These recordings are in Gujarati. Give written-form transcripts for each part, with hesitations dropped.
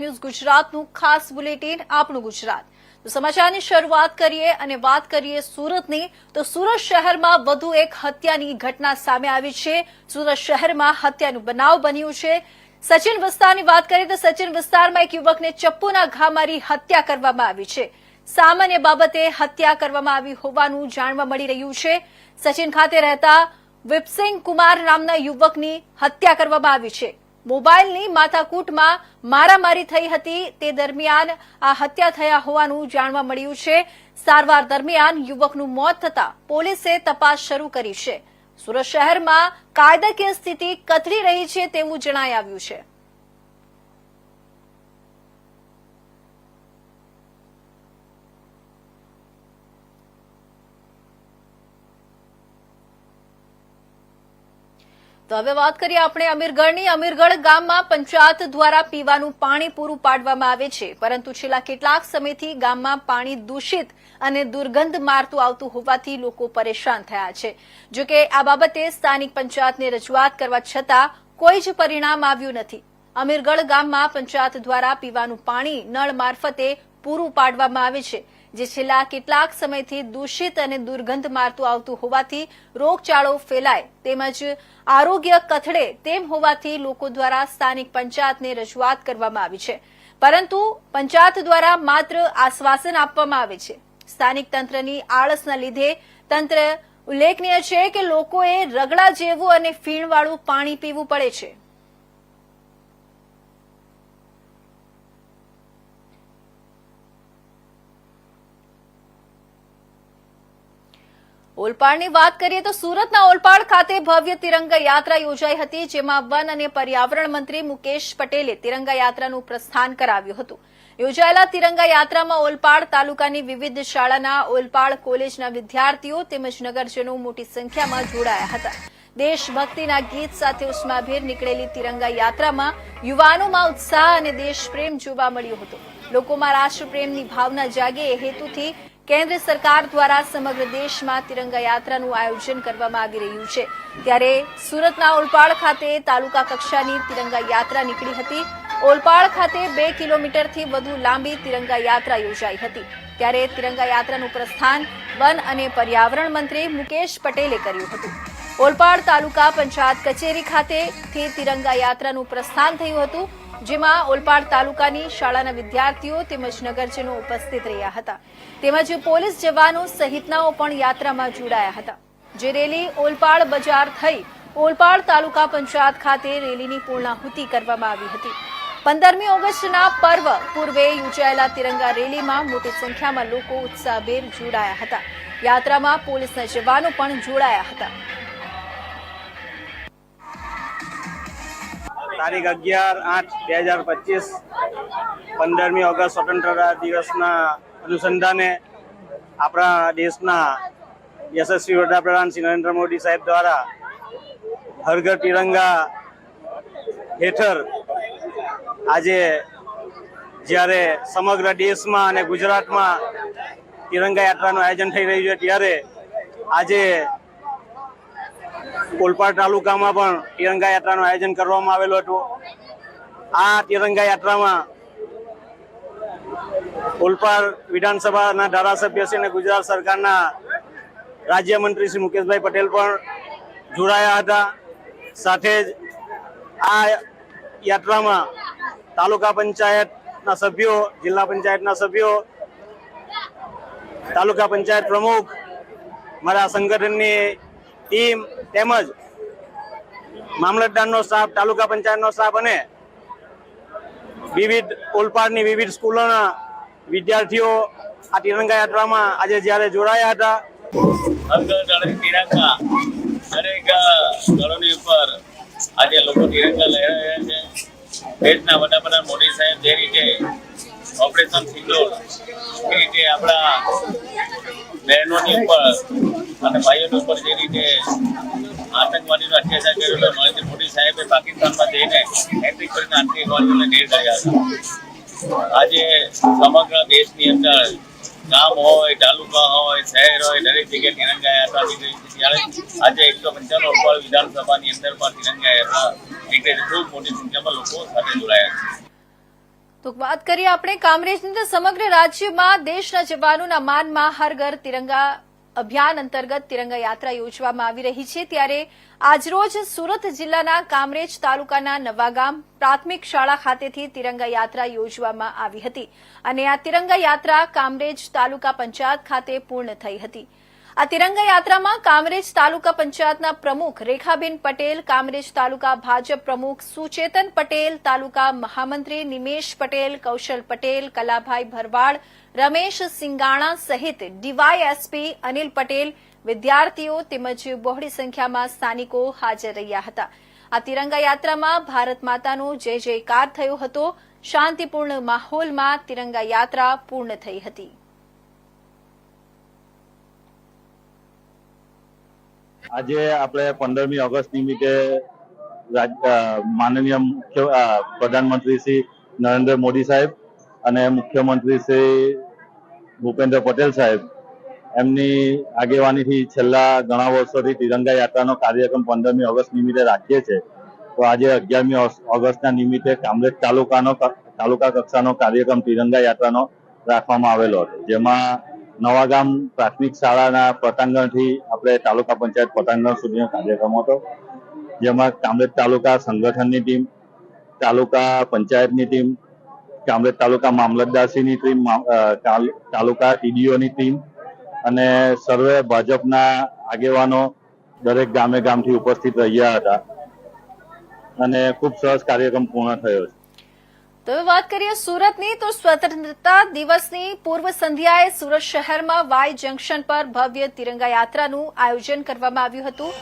ન્યૂઝ ગુજરાતનું ખાસ બુલેટિન આપણું ગુજરાત। તો સમાચારની શરૂઆત કરીએ અને વાત કરીએ સુરતની। તો સુરત શહેરમાં વધુ એક હત્યાની ઘટના સામે આવી છે। સુરત શહેરમાં હત્યાનું બનાવ બન્યું છે। સચિન વિસ્તારની વાત કરીએ તો સચિન વિસ્તારમાં એક યુવકને ચપ્પુના ઘા મારી હત્યા કરવામાં આવી છે। સામાન્ય બાબતે હત્યા કરવામાં આવી હોવાનું જાણવા મળી રહ્યું છે। સચિન ખાતે રહેતા વિપસિંગ કુમાર નામના યુવકની હત્યા કરવામાં આવી છે। મોબાઈલની માથાકૂટમાં મારામારી થઈ હતી, તે દરમિયાન આ હત્યા થયા હોવાનું જાણવા મળ્યું છે। સારવાર દરમિયાન યુવકનું મોત થતા પોલીસે તપાસ શરૂ કરી છે। સુરત શહેરમાં કાયદાકીય સ્થિતિ કથળી રહી છે તેવું જણાઈ આવ્યું છે। તો હવે વાત કરીએ આપણે અમીરગઢની। અમીરગઢ ગામમાં પંચાયત દ્વારા પીવાનું પાણી પૂરું પાડવામાં આવે છે, પરંતુ છેલ્લા કેટલાક સમયથી ગામમાં પાણી દૂષિત અને દુર્ગંધ મારતું આવતું હોવાથી લોકો પરેશાન થયા છે। જો કે આ બાબતે સ્થાનિક પંચાયતને રજૂઆત કરવા છતાં કોઈ જ પરિણામ આવ્યું નથી। અમીરગઢ ગામમાં પંચાયત દ્વારા પીવાનું પાણી નળ મારફતે પૂરું પાડવામાં આવે છે, જે છેલ્લા કેટલાક સમયથી દૂષિત અને દુર્ગંધ મારતું આવતું હોવાથી રોગચાળો ફેલાય તેમજ આરોગ્ય કથળે તેમ હોવાથી લોકો દ્વારા સ્થાનિક પંચાયતને રજૂઆત કરવામાં આવી છે, પરંતુ પંચાયત દ્વારા માત્ર આશ્વાસન આપવામાં આવે છે। સ્થાનિક તંત્રની આળસના લીધે તંત્ર ઉલ્લેખનીય છે કે લોકોએ રગડા જેવું અને ફીણવાળું પાણી પીવું પડે છે। ઓલપાડની વાત કરીએ તો સુરતના ઓલપાડ ખાતે ભવ્ય તિરંગા યાત્રા યોજાઈ હતી, જેમાં વન અને પર્યાવરણ મંત્રી મુકેશ પટેલે તિરંગા યાત્રાનું પ્રસ્થાન કરાવ્યું હતું। યોજાયેલા તિરંગા યાત્રામાં ઓલપાડ તાલુકાની વિવિધ શાળાના ઓલપાડ કોલેજના વિદ્યાર્થીઓ તેમજ નગરજનો મોટી સંખ્યામાં જોડાયા હતા। દેશભક્તિના ગીત સાથે ઉષ્માભેર નીકળેલી તિરંગા યાત્રામાં યુવાનોમાં ઉત્સાહ અને દેશપ્રેમ જોવા મળ્યો હતો। લોકોમાં રાષ્ટ્રપ્રેમની ભાવના જાગે એ હેતુથી કેન્દ્ર સરકાર દ્વારા સમગ્ર દેશમાં તિરંગા યાત્રાનું આયોજન કરવામાં આવી રહ્યું છે। ત્યારે સુરતના ઓલપાડ ખાતે તાલુકા કક્ષાની તિરંગા યાત્રા નીકળી હતી। ઓલપાડ ખાતે 2 કિલોમીટરથી વધુ લાંબી તિરંગા યાત્રા યોજાઈ હતી। ત્યારે તિરંગા યાત્રાનું પ્રસ્થાન વન અને પર્યાવરણ મંત્રી મુકેશ પટેલે કર્યું હતું। ઓલપાડ તાલુકા પંચાયત કચેરી ખાતેથી તિરંગા યાત્રાનું પ્રસ્થાન થયું હતું, જેમાં ઓલપાડ તાલુકાની શાળાના વિદ્યાર્થીઓ તેમજ નગરજનો ઉપસ્થિત રહ્યા હતા, તેમજ પોલીસ જવાનો સહિતનાઓ પણ યાત્રામાં જોડાયા હતા। જે રેલી ઓલપાડ બજાર થઈ ઓલપાડ તાલુકા પંચાયત ખાતે રેલીની પૂર્ણાહુતિ કરવામાં આવી હતી। 15મી ઓગસ્ટના પર્વ પૂર્વે યોજાયેલા તિરંગા રેલીમાં મોટી સંખ્યામાં લોકો ઉત્સાહભેર જોડાયા હતા। યાત્રામાં પોલીસના જવાનો પણ જોડાયા હતા। તારીખ 11/8/2025 15મી ઓગસ્ટ સ્વતંત્રતા દિવસના અનુસંધાને આપણા દેશના યશસ્વી વડાપ્રધાન શ્રી નરેન્દ્ર મોદી સાહેબ દ્વારા હર ઘર તિરંગા હેઠળ આજે જ્યારે સમગ્ર દેશમાં અને ગુજરાતમાં તિરંગા યાત્રાનું આયોજન થઈ રહ્યું છે, ત્યારે આજે ઓલપાડ તાલુકામાં પણ તિરંગા યાત્રાનું આયોજન કરવામાં આવેલું હતું। આ તિરંગા યાત્રામાં ઓલપાડ વિધાનસભાના ધારાસભ્ય શ્રી અને ગુજરાત સરકારના રાજ્યમંત્રી શ્રી મુકેશભાઈ પટેલ પણ જોડાયા હતા। સાથે જ આ યાત્રામાં તાલુકા પંચાયતના સભ્યો, જિલ્લા પંચાયતના સભ્યો, તાલુકા પંચાયત પ્રમુખ, મારા સંગઠનની ટીમ તેમજ મામલતદારનો સ્ટાફ, તાલુકા પંચાયતનો સ્ટાફ અને વિવિધ ઓલપાડની વિવિધ સ્કૂલોના વિદ્યાર્થીઓ આ તિરંગા યાત્રામાં આજે જ્યારે જોડાયા હતા। તિરંગા દરેક ઘરોની ઉપર આજે લોકો તિરંગા લહેરાયા છે। દેશના વડાપ્રધાન મોદી સાહેબ જે રીતે ઓપરેશન સિંદૂર એ રીતે આપણા બહેનોની ઉપર અને ભાઈઓની ઉપર જે રીતે આતંકવાદીનો અત્યાચાર કર્યો, નરેન્દ્ર મોદી સાહેબે પાકિસ્તાનમાં જઈને એન્ટ્રી કરીને આતંકવાદીઓને ઢેર કર્યા હતા। આજે સમગ્ર દેશની અંદર ગામ હોય, તાલુકા હોય, શહેર હોય, દરેક જગ્યાએ તિરંગા યાત્રા નીકળી છે। ત્યારે આજે 195 ઓલપાડ વિધાનસભાની અંદર પણ તિરંગા યાત્રા નીકળે છે। ખૂબ મોટી સંખ્યામાં લોકો સાથે જોડાયા છે। તો વાત કરીએ આપણે કામરેજની અંદર સમગ્ર રાજ્યમાં દેશના જવાનોના માનમાં હર ઘર તિરંગા અભિયાન અંતર્ગત તિરંગા યાત્રા યોજવામાં આવી રહી છે ત્યારે આજરોજ સુરત જિલ્લાના કામરેજ તાલુકાના નવાગામ પ્રાથમિક શાળા ખાતેથી તિરંગા યાત્રા યોજવામાં આવી હતી અને આ તિરંગા યાત્રા કામરેજ તાલુકા પંચાયત ખાતે પૂર્ણ થઈ હતી। આ તિરંગા યાત્રામાં કામરેજ તાલુકા પંચાયતના પ્રમુખ રેખાબેન પટેલ, કામરેજ તાલુકા ભાજપ પ્રમુખ સુચેતન પટેલ, તાલુકા મહામંત્રી નિમેશ પટેલ, કૌશલ પટેલ, કલાભાઈ ભરવાડ, રમેશ સિંગાણા સહિત ડીવાયએસપી અનિલ પટેલ, વિદ્યાર્થીઓ તેમજ બહોળી સંખ્યામાં સ્થાનિકો હાજર રહ્યા હતા। આ તિરંગા યાત્રામાં ભારત માતાનો જય જયકાર થયો હતો। શાંતિપૂર્ણ માહોલમાં તિરંગા યાત્રા પૂર્ણ થઈ હતી। આજે આપણે 15મી ઓગસ્ટ નિમિત્તે માનનીય પ્રધાનમંત્રી શ્રી નરેન્દ્ર મોદી સાહેબ અને મુખ્યમંત્રી શ્રી ભૂપેન્દ્ર પટેલ સાહેબ એમની આગેવાનીથી છેલ્લા ઘણા વર્ષોથી તિરંગા યાત્રાનો કાર્યક્રમ 15મી ઓગસ્ટ નિમિત્તે રાખીએ છીએ। તો આજે 11મી ઓગસ્ટના નિમિત્તે કામરેજ તાલુકા કક્ષાનો કાર્યક્રમ તિરંગા યાત્રાનો રાખવામાં આવેલો હતો, જેમાં નવાગામ પ્રાથમિક શાળાના પટાંગણથી આપણે તાલુકા પંચાયત પટાંગણ સુધીનો કાર્યક્રમ હતો, જેમાં કામરેજ તાલુકા સંગઠનની ટીમ, તાલુકા પંચાયતની ટીમ, કામરેજ તાલુકા મામલતદારશ્રીની ટીમ, તાલુકા ટીડીઓની ટીમ અને સર્વે ભાજપના આગેવાનો દરેક ગામે ગામથી ઉપસ્થિત રહ્યા હતા અને ખૂબ સરસ કાર્યક્રમ પૂર્ણ થયો છે। તો વાત કરીએ સુરતની, તો સ્વતંત્રતા દિવસની પૂર્વ સંધ્યાએ સુરત શહેરમાં વાય જંકશન પર ભવ્ય તિરંગા યાત્રાનું આયોજન કરવામાં આવ્યું હતું।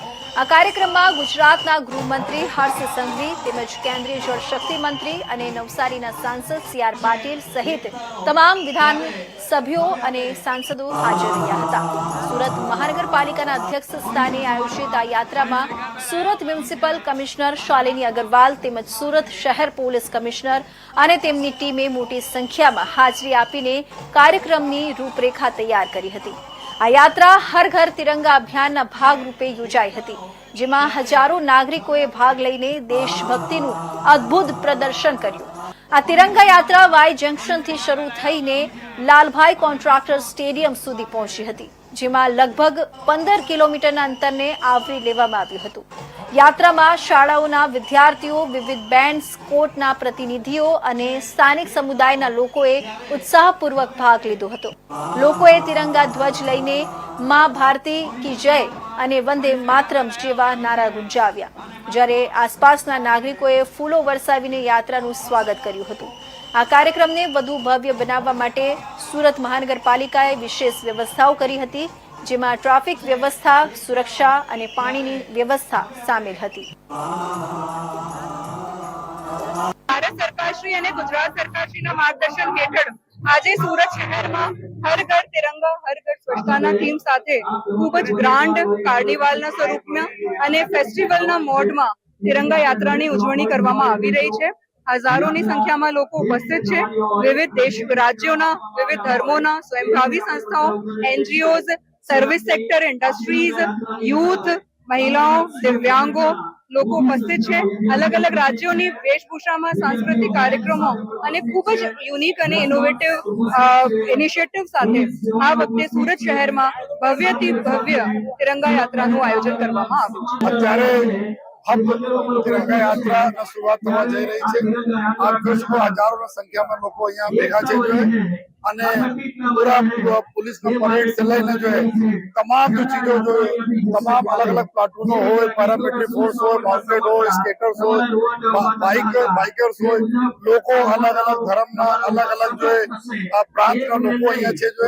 આ કાર્યક્રમમાં ગુજરાતના ગૃહમંત્રી હર્ષ સંઘવી તેમજ કેન્દ્રીય જળશક્તિ મંત્રી અને નવસારીના સાંસદ સી.આર. પાટીલ સહિત તમામ વિધાનસભ્યો અને સાંસદો હાજર રહ્યા હતા। સુરત મહાનગરપાલિકાના અધ્યક્ષ સ્થાને આયોજિત આ યાત્રામાં સુરત મ્યુનિસિપલ કમિશનર શાલિની અગ્રવાલ તેમજ સુરત શહેર પોલીસ કમિશનર અને તેમની ટીમે મોટી સંખ્યામાં હાજરી આપીને કાર્યક્રમની રૂપરેખા તૈયાર કરી હતી। આ યાત્રા હર ઘર તિરંગા અભિયાનના ભાગરૂપે યોજાઈ હતી, જેમાં હજારો નાગરિકોએ ભાગ લઈને દેશભક્તિનું અદ્ભુત પ્રદર્શન કર્યું। આ તિરંગા યાત્રા વાય જંકશનથી શરૂ થઈને લાલભાઈ કોન્ટ્રાક્ટર સ્ટેડિયમ સુધી પહોંચી હતી, જેમાં લગભગ 15 કિલોમીટરના અંતરને આવરી લેવામાં આવ્યું હતું। યાત્રામાં શાળાઓના વિદ્યાર્થીઓ, વિવિધ બેન્ડ્સ, કોર્ટના પ્રતિનિધિઓ અને સ્થાનિક સમુદાયના લોકોએ ઉત્સાહપૂર્વક ભાગ લીધો હતો। લોકોએ તિરંગા ધ્વજ લઈને મા ભારતી કી જય અને વંદે માતરમ જેવા નારા ગુંજાવ્યા, જ્યારે આસપાસના નાગરિકોએ ફૂલો વરસાવીને યાત્રાનું સ્વાગત કર્યું હતું। આ કાર્યક્રમને વધુ ભવ્ય બનાવવા માટે સુરત મહાનગરપાલિકાએ વિશેષ વ્યવસ્થાઓ કરી હતી, જેમાં ટ્રાફિક વ્યવસ્થા, સુરક્ષા અને પાણીની વ્યવસ્થા સામેલ હતી। ભારત સરકારશ્રી અને ગુજરાત સરકારશ્રીના માર્ગદર્શન હેઠળ આજે સુરત શહેરમાં હર ઘર તિરંગા હર ઘર સ્વચ્છતાના થીમ સાથે ખૂબ જ ગ્રાન્ડ કાર્નિવાલના સ્વરૂપમાં અને ફેસ્ટિવલના મોડમાં તિરંગા યાત્રાની ઉજવણી કરવામાં આવી રહી છે। હજારોની સંખ્યામાં લોકો ઉપસ્થિત છે। વિવિધ દેશ રાજ્યોના, વિવિધ ધર્મોના, સ્વયંસેવી સંસ્થાઓ, NGOs, service sector, industries, youth, મહિલાઓ, દિવ્યાંગો લોકો ઉપસ્થિત છે। અલગ અલગ રાજ્યોની વેશભૂષામાં સાંસ્કૃતિક કાર્યક્રમો અને ખૂબ જ યુનિક અને ઇનોવેટિવ ઇનિશિયેટિવ સાથે આ વખતે સુરત શહેરમાં ભવ્યથી ભવ્ય તિરંગા યાત્રાનું આયોજન કરવામાં આવ્યું છે। अब तिरंगा यात्रा शुरुआत થવા જઈ રહી છે। આપ જોઈ શકો હજારોની સંખ્યામાં લોકો અહીંયા ભેગા છે અને પૂરા પોલીસનો પરેડ से લઈને जो है તમામ जो चीजों जो તમામ अलग अलग प्लाटूनो હોય, પેરામિલિટરી ફોર્સ હોય, માઉન્ટેડ હોય, સ્કેટર્સ હોય, બાઇકર્સ હોય, લોકો અલગ અલગ ધર્મના અલગ અલગ जो પ્રાંતના લોકો અહીંયા છે जो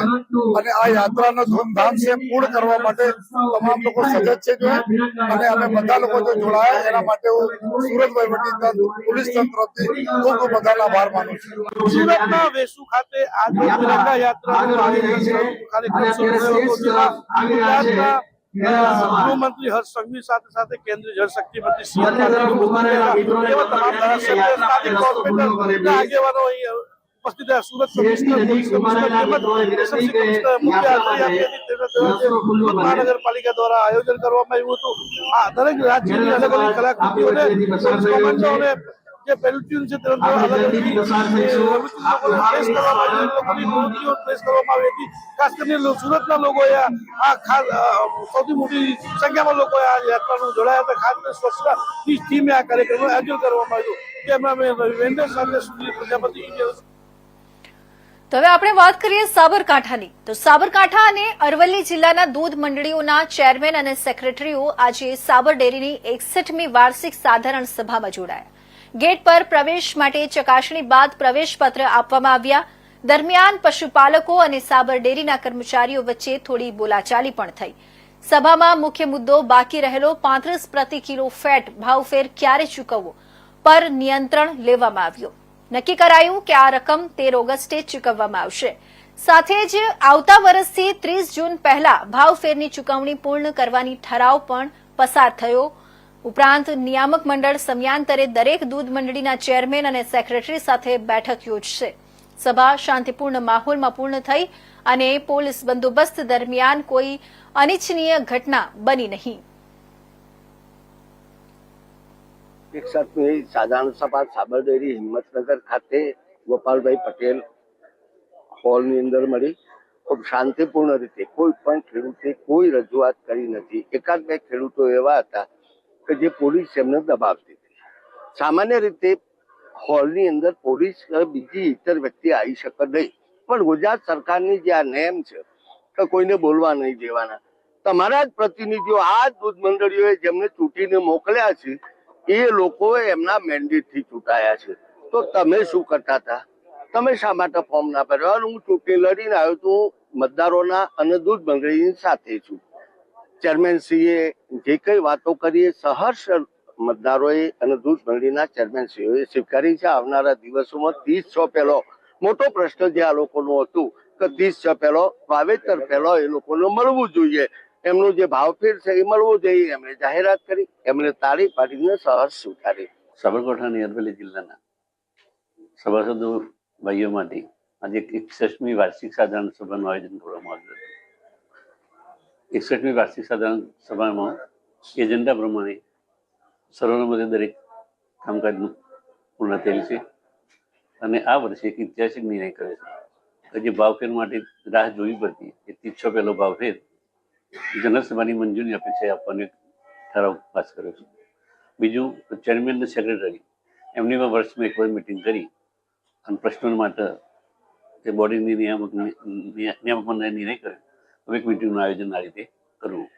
અને આ યાત્રાનો ધૂમધામ से પૂર્ણ કરવા માટે તમામ લોકો સજજ છે जो અને અમે બધા લોકો જો જોડાયા એના માટે હું સુરત વહીવટીતંત્ર, પોલીસ તંત્રથી ખૂબ ખૂબ બધાનો આભાર માનું છું। સુરતના વેસુ ખાતે આજે તિરંગા યાત્રાનું કાર્યક્રમ શરૂ થયો હતો, જેમાં ગુજરાતના ગૃહમંત્રી હર્ષ સંઘવી સાથે કેન્દ્રીય જળશક્તિ મંત્રી સી.આર. પાટીલ એવા તમામ ધારાસભ્યો, સ્થાનિક કોર્પોરેટરના આગેવાનો અહીં ઉપસ્થિત રહ્યા। સુરત કમિશનર, પોલીસ કમિશનર તેમજ એસએમસી કમિશનર મુખ્ય હાજરી મહાનગરપાલિકા દ્વારા આયોજન કરવામાં આવ્યું હતું। આ દરેક રાજ્યની અલગ અલગ કલાકૃતિઓને કમાન્ડોને જે પેલ્યુટીન છે તેનો અલગ અલગ પ્રેસ કરવામાં આવી, લોકોની મૂર્તિઓ પ્રેસ કરવામાં આવી હતી. ખાસ કરીને સુરતના લોકોએ આ ખાસ સૌથી મોટી સંખ્યામાં લોકોએ આ યાત્રાનું જોડાયા હતા. ખાસ કરીને સ્વચ્છતાની ટીમે આ કાર્યક્રમનું આયોજન કરવામાં આવ્યું. તેમાં વેન્ડર સાથે સુધીર પ્રજાપતિ. તો હવે આપણે વાત કરીએ સાબરકાંઠાની. તો સાબરકાંઠા અને અરવલ્લી જિલ્લાના દૂધ મંડળીઓના ચેરમેન અને સેક્રેટરીઓ આજે સાબર ડેરીની 61મી વાર્ષિક સાધારણ સભામાં જોડાયા. ગેટ પર પ્રવેશ માટે ચકાસણી બાદ પ્રવેશપત્ર આપવામાં આવ્યા. દરમિયાન પશુપાલકો અને સાબર ડેરીના કર્મચારીઓ વચ્ચે થોડી બોલાચાલી પણ થઈ. સભામાં મુખ્ય મુદ્દો બાકી રહેલો 35 પ્રતિ કિલો ફેટ ભાવફેર ક્યારે ચૂકવવો પર નિયંત્રણ લેવામાં આવ્યું. નક્કી કરાયું કે આ રકમ 13 ઓગસ્ટે ચૂકવવામાં આવશે. સાથે જ આવતા વર્ષથી 30 જૂન પહેલા ભાવફેરની ચૂકવણી પૂર્ણ કરવાની ઠરાવ પણ પસાર થયો. ઉપરાંત નિયામક મંડળ સમયાંતરે દરેક દૂધ મંડળીના ચેરમેન અને સેક્રેટરી સાથે બેઠક યોજશે. સભા શાંતિપૂર્ણ માહોલમાં પૂર્ણ થઈ અને પોલીસ બંદોબસ્ત દરમિયાન કોઈ અનિચ્છનીય ઘટના બની નહીં. 61મી સાધારણ સભા સાબર ડેરી હિંમતનગર ખાતે ગોપાલભાઈ પટેલ હોલની અંદર મળી. ખૂબ શાંતિપૂર્ણ રીતે કોઈ પણ ખેડૂતે કોઈ રજૂઆત કરી નથી. એકાદ બે ખેડૂતો એવા હતા કે જે પોલીસ એમને દબાવતી હતી. સામાન્ય રીતે હોલની અંદર પોલીસ બીજી ઇતર વ્યક્તિ આવી શકે નહીં, પણ ગુજરાત સરકારની જે આ નેમ છે કે કોઈને બોલવા નહીં દેવાના. તમારા જ પ્રતિનિધિઓ આ દૂધ મંડળીઓએ જેમને ચૂંટીને મોકલ્યા છે એ લોકો એમના મેન્ડેટથી ચૂંટાયા છે. તો તમે શું કરતા હતા? તમે શા માટે ફોર્મ ના ભર્યો? હું ચૂંટણી લડીને આવ્યો તો મતદારોના અને દૂધ મંડળીની સાથે છું. ચેરમેનશ્રીએ જે કઈ વાતો કરી એ સહર્ષ મતદારોએ અને દૂધ મંડળીના ચેરમેનશ્રીઓએ સ્વીકારી છે. આવનારા દિવસોમાં 30 પહેલો મોટો પ્રશ્ન જે આ લોકોનું હતું કે 30 પહેલો વાવેતર પહેલો એ લોકોને મળવું જોઈએ, એમનો જે ભાવફેર છે એ મળવો જોઈએ. એમણે જાહેરાત કરી, એમણે તાળી પાડીને સહર્ષ સ્વીકારી. સાબરકાંઠા અને અરવલ્લી જિલ્લાના સભાસદો ભાઈઓ માટે આજે 61મી વાર્ષિક સાધારણ સભાનું આયોજન કરવામાં આવ્યું હતું. 61મી વાર્ષિક સાધારણ સભામાં એજન્ડા પ્રમાણે સર્વસંમતે દરેક કામકાજનું પૂર્ણ થયેલ છે અને આ વર્ષે એક ઐતિહાસિક નિર્ણય કરે છે કે જે ભાવફેર માટે રાહ જોવી પડતી એ 30 પહેલો ભાવફેર જનસભાની મંજૂરી અપેક્ષા આપવાનો એક ઠરાવ પાસ કર્યો છે. બીજું, ચેરમેન અને સેક્રેટરી એમની પણ વર્ષમાં એક વાર મિટિંગ કરી અને પ્રશ્નો માટે જે બોડીની નિયામક મંડળે નિર્ણય કર્યો તો એક મિટિંગનું આયોજન આ રીતે કરવું.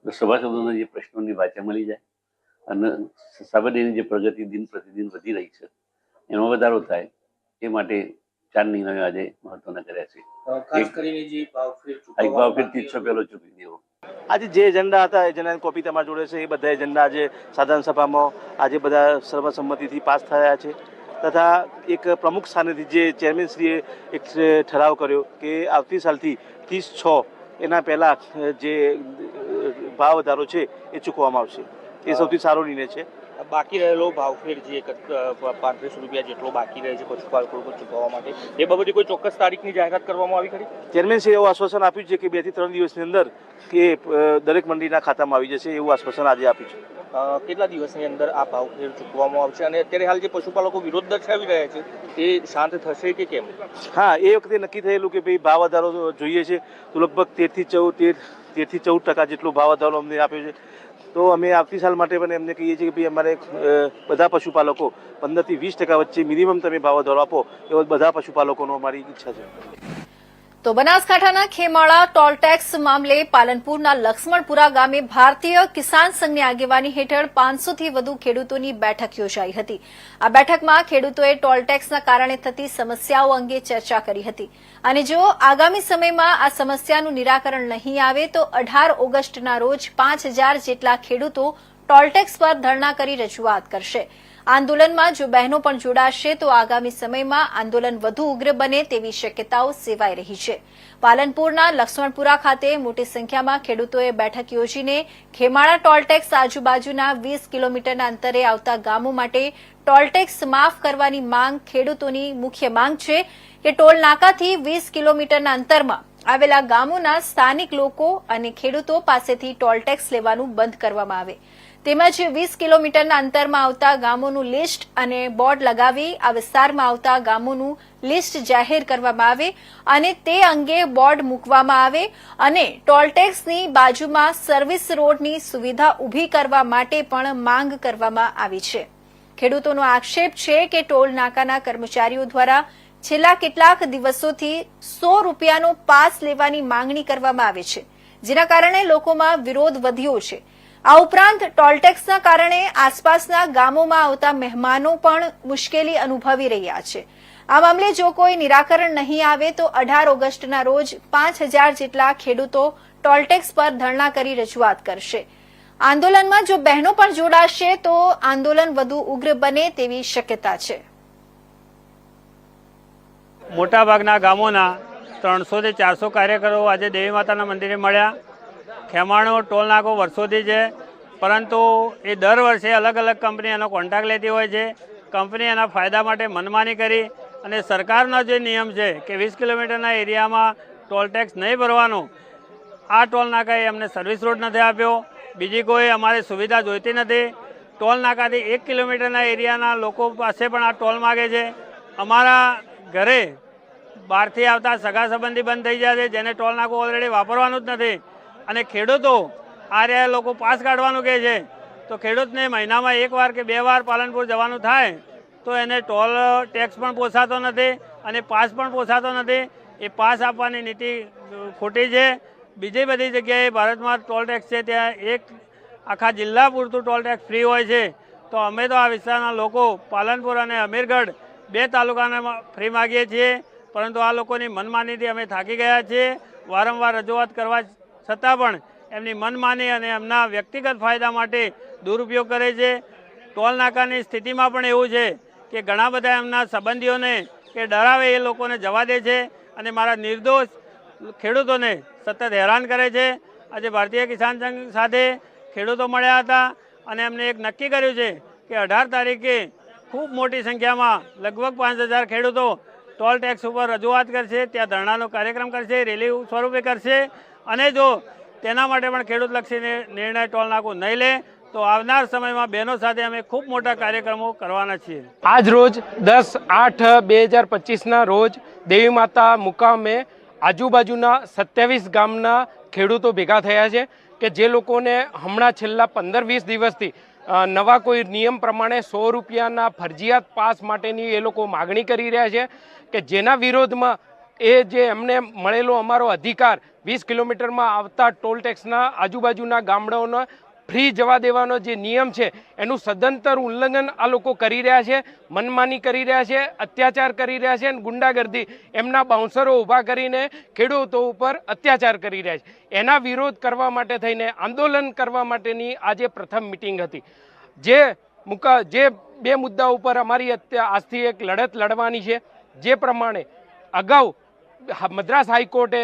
તો સભાસદોને જે પ્રશ્નોની વાચા મળી જાય અને સાબર ડેરીની જે પ્રગતિ દિન પ્રતિદિન વધી રહી છે એમાં વધારો થાય એ માટે 4 નિર્ણયો આજે મહત્વના કર્યા છે. ખાસ કરીને જે ભાવફેર 30 પહેલો ચૂકવી દેવો. આજે જે એજન્ડા હતા એજન્ડાની કોપી તમારી જોડે છે. એ બધા એજન્ડા આજે સાધારણ સભામાં આજે બધા સર્વસંમતિથી પાસ થયા છે. તથા એક પ્રમુખ સ્થાનેથી જે ચેરમેનશ્રીએ એક ઠરાવ કર્યો કે આવતી સાલથી 30/6 એના પહેલા જે ભાવ વધારો છે એ ચૂકવવામાં આવશે. એ સૌથી સારો નિર્ણય છે. બાકી રહેલો ભાવફેર જે 35 રૂપિયા જેટલો બાકી રહે છે પશુપાલકો ચૂકવવા માટે, એ બાબતે કોઈ ચોક્કસ તારીખની જાહેરાત કરવામાં આવી ખરી? ચેરમેનશ્રીએ એવું આશ્વાસન આપ્યું છે કે 2 થી 3 દિવસની અંદર એ દરેક મંડળીના ખાતામાં આવી જશે એવું આશ્વાસન આજે આપ્યું છે. કેટલા દિવસની અંદર આ ભાવફેર ચૂકવવામાં આવશે અને અત્યારે હાલ જે પશુપાલકો વિરોધ દર્શાવી રહ્યા છે એ શાંત થશે કે કેમ? હા, એ વખતે નક્કી થયેલું કે ભાઈ ભાવ વધારો જોઈએ છે તો લગભગ 13 થી 14% જેટલો ભાવ વધારો અમને આપ્યો છે. તો અમે આવતી સાલ માટે પણ એમને કહીએ છીએ કે ભાઈ અમારે બધા પશુપાલકો 15 થી 20% વચ્ચે મિનિમમ તમે ભાવ વધારો આપો એવો બધા પશુપાલકોનો અમારી ઈચ્છા છે. તો બનાસકાંઠાના ખેમાળા ટોલટેક્સ મામલે પાલનપુરના લક્ષ્મણપુરા ગામે ભારતીય કિસાન સંઘની આગેવાની હેઠળ 500 થી વધુ ખેડૂતોની બેઠક યોજાઈ હતી. આ બેઠકમાં ખેડૂતોએ ટોલટેક્સના કારણે થતી સમસ્યાઓ અંગે ચર્ચા કરી હતી અને જો આગામી સમયમાં આ સમસ્યાનું નિરાકરણ નહીં આવે તો 18 ઓગસ્ટના રોજ 5000 જેટલા ખેડૂતો ટોલટેક્સ પર ધરણા કરી રજૂઆત કરશે. આંદોલનમાં જો બહેનો પણ જોડાશે તો આગામી સમયમાં આંદોલન વધુ ઉગ્ર બને તેવી શક્યતાઓ સેવાઈ રહી છે. પાલનપુરના લક્ષ્મણપુરા ખાતે મોટી સંખ્યામાં ખેડૂતોએ બેઠક યોજીને ખેમાળા ટોલટેક્સ આજુબાજુના 20 કિલોમીટરના અંતરે આવતા ગામો માટે ટોલટેક્સ માફ કરવાની માંગ ખેડૂતોની મુખ્ય માંગ છે કે ટોલ નાકાથી 20 કિલોમીટરના અંતરમાં આવેલા ગામોના સ્થાનિક લોકો અને ખેડૂતો પાસેથી ટોલટેક્સ લેવાનું બંધ કરવામાં આવે. તેમજ 20 કિલોમીટરના અંતરમાં આવતા ગામોનું લિસ્ટ અને બોર્ડ લગાવી આ વિસ્તારમાં આવતા ગામોનું લિસ્ટ જાહેર કરવામાં આવે અને તે અંગે બોર્ડ મૂકવામાં આવે અને ટોલટેક્સની બાજુમાં સર્વિસ રોડની સુવિધા ઊભી કરવા માટે પણ માંગ કરવામાં આવી છે. ખેડૂતોનો આક્ષેપ છે કે ટોલ નાકાના કર્મચારીઓ દ્વારા છેલ્લા કેટલાક દિવસોથી ₹100નો પાસ લેવાની માંગણી કરવામાં આવે છે, જેના કારણે લોકોમાં વિરોધ વધ્યો છે. આ ઉપરાંત ટોલટેક્સના કારણે આસપાસના ગામોમાં આવતા મહેમાનો પણ મુશ્કેલી અનુભવી રહ્યા છે. આ મામલે જો કોઈ નિરાકરણ નહીં આવે તો 18 ઓગસ્ટના રોજ 5000 જેટલા ખેડૂતો ટોલટેક્સ પર ધરણા કરી રજૂઆત કરશે. આંદોલનમાં જો બહેનો પણ જોડાશે તો આંદોલન વધુ ઉગ્ર બને તેવી શક્યતા છે. મોટાભાગના ગામોના 300 થી 400 કાર્યકરો આજે દેવી માતાના મંદિરે મળ્યા. ખેમાણો ટોલ નાકો વર્ષોથી છે, પરંતુ એ દર વર્ષે અલગ અલગ કંપની એનો કોન્ટ્રાક્ટ લેતી હોય છે. કંપની એના ફાયદા માટે મનમાની કરી અને સરકારનો જે નિયમ છે કે 20 કિલોમીટરના એરિયામાં ટોલ ટેક્સ નહીં ભરવાનો, આ ટોલ નાકાએ અમને સર્વિસ રોડ નથી આપ્યો. બીજી કોઈ અમારે સુવિધા જોઈતી નથી. ટોલ નાકાથી 1 કિલોમીટરના એરિયાના લોકો પાસે પણ આ ટોલ માગે છે. અમારા ઘરે બહારથી આવતા સગા સંબંધી બંધ થઈ જાય છે, જેને ટોલ નાકું ઓલરેડી વાપરવાનું જ નથી. અને ખેડૂતો આ રહ્યા લોકો પાસ કાઢવાનું કહે છે, તો ખેડૂતને મહિનામાં 1 વાર કે 2 વાર પાલનપુર જવાનું થાય તો એને ટોલ ટેક્સ પણ પોસાતો નથી અને પાસ પણ પોસાતો નથી. એ પાસ આપવાની નીતિ ખોટી છે. બીજી બધી જગ્યાએ ભારતમાં ટોલ ટેક્સ છે, ત્યાં એક આખા જિલ્લા પૂરતું ટોલ ટેક્સ ફ્રી હોય છે. તો અમે તો આ વિસ્તારના લોકો પાલનપુર અને અમીરગઢ 2 તાલુકાના ફ્રી માગીએ છીએ, પરંતુ આ લોકોની મનમાનીથી અમે થાકી ગયા છીએ. વારંવાર રજૂઆત કરવા છતાં પણ એમની મનમાની અને એમના વ્યક્તિગત ફાયદા માટે દુરુપયોગ કરે છે. ટોલ નાકાની સ્થિતિમાં પણ એવું છે કે ઘણા બધા એમના સંબંધીઓને કે ડરાવે એ લોકોને જવા દે છે અને મારા નિર્દોષ ખેડૂતોને સતત હેરાન કરે છે. આજે ભારતીય કિસાન સંઘ સાથે ખેડૂતો મળ્યા હતા અને એમને એક નક્કી કર્યું છે કે 18 તારીખે ખૂબ મોટી સંખ્યામાં લગભગ 5000 ખેડૂતો ટોલ ટેક્સ ઉપર રજૂઆત કરશે, ત્યાં ધરણાનો કાર્યક્રમ કરશે, રેલી સ્વરૂપે કરશે. અને જો તેના માટે પણ ખેડૂતલક્ષી નિર્ણય ટોલ નાકું નહીં લે તો આવનાર સમયમાં બહેનો સાથે અમે ખૂબ મોટા કાર્યક્રમો કરવાના છીએ. આજ રોજ 10/8/2025ના રોજ દેવી માતા મુકામે આજુબાજુના 27 ગામના ખેડૂતો ભેગા થયા છે કે જે લોકોને હમણાં છેલ્લા 15-20 દિવસથી નવા કોઈ નિયમ પ્રમાણે ₹100ના ફરજિયાત પાસ માટેની એ લોકો માગણી કરી રહ્યા છે કે જેના વિરોધમાં એ જે એમને મળેલો અમારો અધિકાર 20 કિલોમીટરમાં આવતા ટોલ ટેક્સના આજુબાજુના ગામડાઓના ફ્રી જવા દેવાનો જે નિયમ છે એનું સદંતર ઉલ્લંઘન આ લોકો કરી રહ્યા છે, મનમાની કરી રહ્યા છે, અત્યાચાર કરી રહ્યા છે અને ગુંડાગર્દી એમના બાઉન્સરો ઊભા કરીને ખેડૂતો ઉપર અત્યાચાર કરી રહ્યા છે. એના વિરોધ કરવા માટે થઈને આંદોલન કરવા માટેની આજે પ્રથમ મિટિંગ હતી. જે 2 મુદ્દા ઉપર અમારી આજથી એક લડત લડવાની છે. જે પ્રમાણે અગાઉ મદ્રાસ હાઈકોર્ટે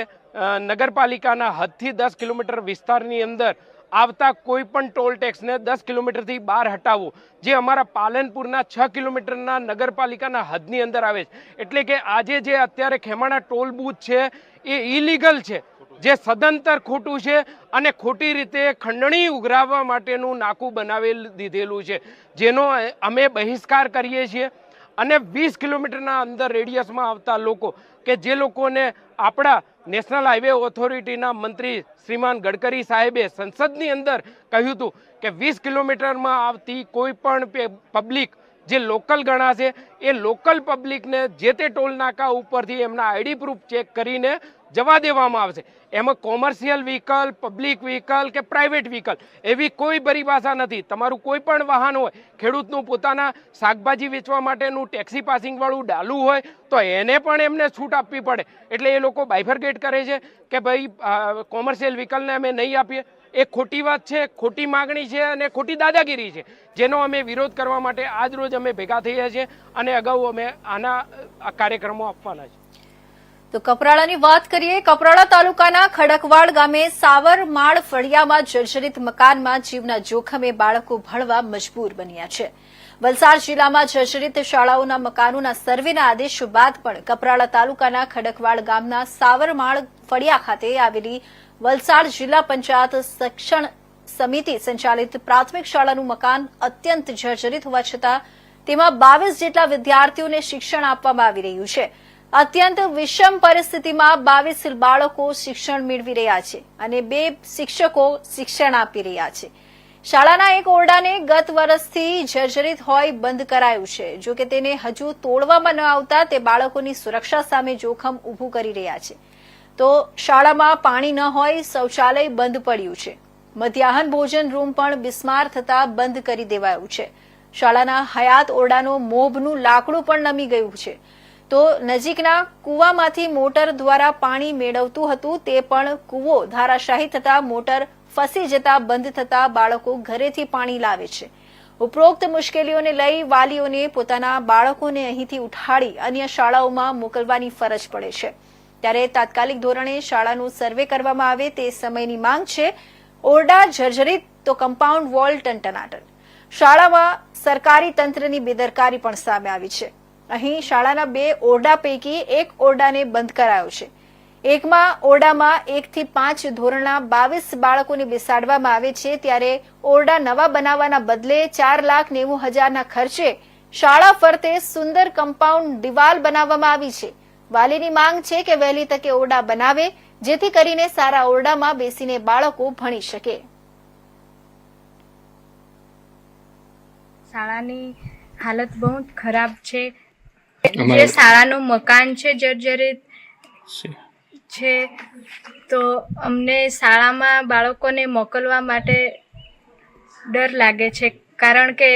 નગરપાલિકાના હદથી 10 કિલોમીટર વિસ્તારની અંદર આવતા કોઈ પણ ટોલ ટેક્સને 10 કિલોમીટરથી બહાર હટાવવો, જે અમારા પાલનપુરના 6 કિલોમીટરના નગરપાલિકાના હદની અંદર આવે છે. એટલે કે આજે જે અત્યારે ખેમાણા ટોલ બૂથ છે એ ઇલીગલ છે, જે સદંતર ખોટું છે અને ખોટી રીતે ખંડણી ઉઘરાવવા માટેનું નાકું બનાવી દીધેલું છે, જેનો અમે બહિષ્કાર કરીએ છીએ. અને 20 કિલોમીટરના અંદર રેડિયસમાં આવતા લોકો કે જે લોકોને આપણા નેશનલ હાઈવે ઓથોરિટીના મંત્રી શ્રીમાન ગડકરી સાહેબે સંસદની અંદર કહ્યું હતું કે 20 કિલોમીટરમાં આવતી કોઈ પણ પબ્લિક જે લોકલ ગણાશે એ લોકલ પબ્લિકને જે તે ટોલ નાકા ઉપરથી એમના આઈડી પ્રૂફ ચેક કરીને જવા દેવામાં આવશે. એમાં કોમર્શિયલ વ્હીકલ, પબ્લિક વ્હીકલ કે પ્રાઇવેટ વ્હીકલ એવી કોઈ પરિભાષા નથી. તમારું કોઈ પણ વાહન હોય, ખેડૂતનું પોતાના શાકભાજી વેચવા માટેનું ટેક્સી પાસિંગવાળું ડાલું હોય તો એને પણ એમને છૂટ આપવી પડે. એટલે એ લોકો બાયફર્કેટ કરે છે કે ભાઈ કોમર્શિયલ વ્હીકલને અમે નહીં આપીએ. એ ખોટી વાત છે, ખોટી માગણી છે અને ખોટી દાદાગીરી છે, જેનો અમે વિરોધ કરવા માટે આજ રોજ અમે ભેગા થયા છીએ અને અગાઉ અમે આના કાર્યક્રમો આપવાના છે. તો કપરાડાની વાત કરીએ. કપરાડા તાલુકાના ખડકવાડ ગામે સાવરમાળ ફળિયામાં જર્જરિત મકાનમાં જીવના જોખમે બાળકો ભણવા મજબૂર બન્યા છે. વલસાડ જિલ્લામાં જર્જરિત શાળાઓના મકાનોના સર્વેના આદેશો બાદ પણ કપરાડા તાલુકાના ખડકવાડ ગામના સાવરમાળ ફળિયા ખાતે આવેલી વલસાડ જિલ્લા પંચાયત સમિતિ સંચાલિત પ્રાથમિક શાળાનું મકાન અત્યંત જર્જરિત હોવા છતાં તેમાં 22 જેટલા વિદ્યાર્થીઓને શિક્ષણ આપવામાં આવી રહ્યું છે. અત્યંત વિષમ પરિસ્થિતિમાં 22 બાળકો શિક્ષણ મેળવી રહ્યા છે અને 2 શિક્ષકો શિક્ષણ આપી રહ્યા છે. શાળાના એક ઓરડાને ગત વર્ષથી જર્જરિત હોય બંધ કરાયું છે. જો કે તેને હજુ તોડવામાં ન આવતા તે બાળકોની સુરક્ષા સામે જોખમ ઊભું કરી રહ્યા છે. તો શાળામાં પાણી ન હોય, શૌચાલય બંધ પડ્યું છે. મધ્યાહન ભોજન રૂમ પણ બિસ્માર થતા બંધ કરી દેવાયું છે. શાળાના હયાત ઓરડાનો મોભનું લાકડું પણ નમી ગયું છે. તો નજીકના કૂવામાંથી મોટર દ્વારા પાણી મેળવતું હતું તે પણ કૂવો ધારાશાયી થતા મોટર ફસી જતા બંધ થતા બાળકો ઘરેથી પાણી લાવે છે. ઉપરોક્ત મુશ્કેલીઓને લઈ વાલીઓને પોતાના બાળકોને અહીંથી ઉઠાડી અન્ય શાળાઓમાં મોકલવાની ફરજ પડે છે. ત્યારે તાત્કાલિક ધોરણે શાળાનું સર્વે કરવામાં આવે તે સમયની માંગ છે. ઓરડા જર્જરિત તો કમ્પાઉન્ડ વોલ ટનટનાટન. શાળામાં સરકારી તંત્રની બેદરકારી પણ સામે આવી છે. અહીં શાળાના 2 ઓરડા પૈકી એક ઓરડાને બંધ કરાયો છે. એકમાં ઓરડામાં 1 થી 5 ધોરણના 22 બાળકોને બેસાડવામાં આવે છે. ત્યારે ઓરડા નવા બનાવવાના બદલે 4,90,000ના ખર્ચે શાળા ફરતે સુંદર કમ્પાઉન્ડ દિવાલ બનાવવામાં આવી છે. વાલીની માંગ છે કે વહેલી તકે ઓરડા બનાવે જેથી કરીને સારા ઓરડામાં બેસીને બાળકો ભણી શકે. શાળાની હાલત બહુ ખરાબ છે. જે શાળાનું મકાન છે જર્જરિત છે. તો અમને શાળામાં બાળકોને મોકલવા માટે ડર લાગે છે, કારણ કે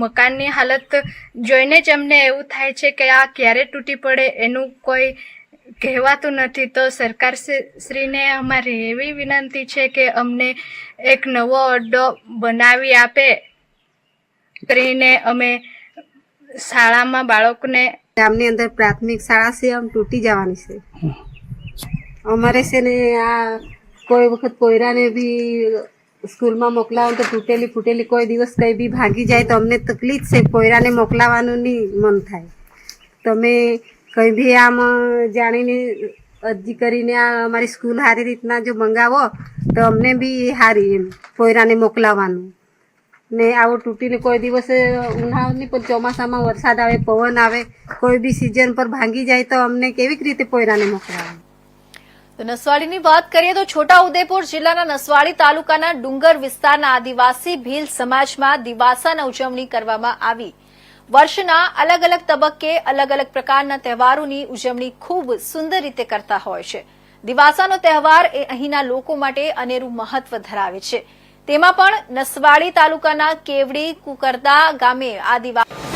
મકાનની હાલત જોઈને જ અમને એવું થાય છે કે આ ક્યારે તૂટી પડે એનું કોઈ કહેવાતું નથી. તો સરકારશ્રીને અમારી એવી વિનંતી છે કે અમને એક નવો અડ્ડો બનાવી આપે કરીને અમે શાળામાં બાળકોને. ગામની અંદર પ્રાથમિક શાળા છે, આમ તૂટી જવાની છે. અમારે છે ને આ કોઈ વખત કોયરાને બી સ્કૂલમાં મોકલાવો તો તૂટેલી ફૂટેલી કોઈ દિવસ કંઈ બી ભાગી જાય તો અમને તકલીફ છે. કોયરાને મોકલાવાનું નહીં મન થાય. તમે કંઈ બી આમ જાણીને અરજી કરીને આ અમારી સ્કૂલ સારી રીતના જો મંગાવો તો અમને બી સારી એમ કોયરાને મોકલાવાનું. ને આવું તૂટીને કોઈ દિવસે ઉનાળાની પણ ચોમાસામાં વરસાદ આવે, પવન આવે, કોઈ બી સિઝન પર ભાંગી જાય તો અમને કેવી રીતે કોયરાને મોકલાવાનું. તો નસવાડીની વાત કરીએ તો છોટાઉદેપુર જિલ્લાના નસવાડી તાલુકાના ડુંગર વિસ્તારના આદિવાસી ભીલ સમાજમાં દિવાસાની ઉજવણી કરવામાં આવી. વર્ષના અલગ અલગ તબક્કે અલગ અલગ પ્રકારના તહેવારોની ઉજવણી ખૂબ સુંદર રીતે કરતા હોય છે. દિવાસાનો તહેવાર એ અહીંના લોકો માટે અનેરું મહત્વ ધરાવે છે. તેમાં પણ નસવાડી તાલુકાના કેવડી કુકરદા ગામે આદિવાસી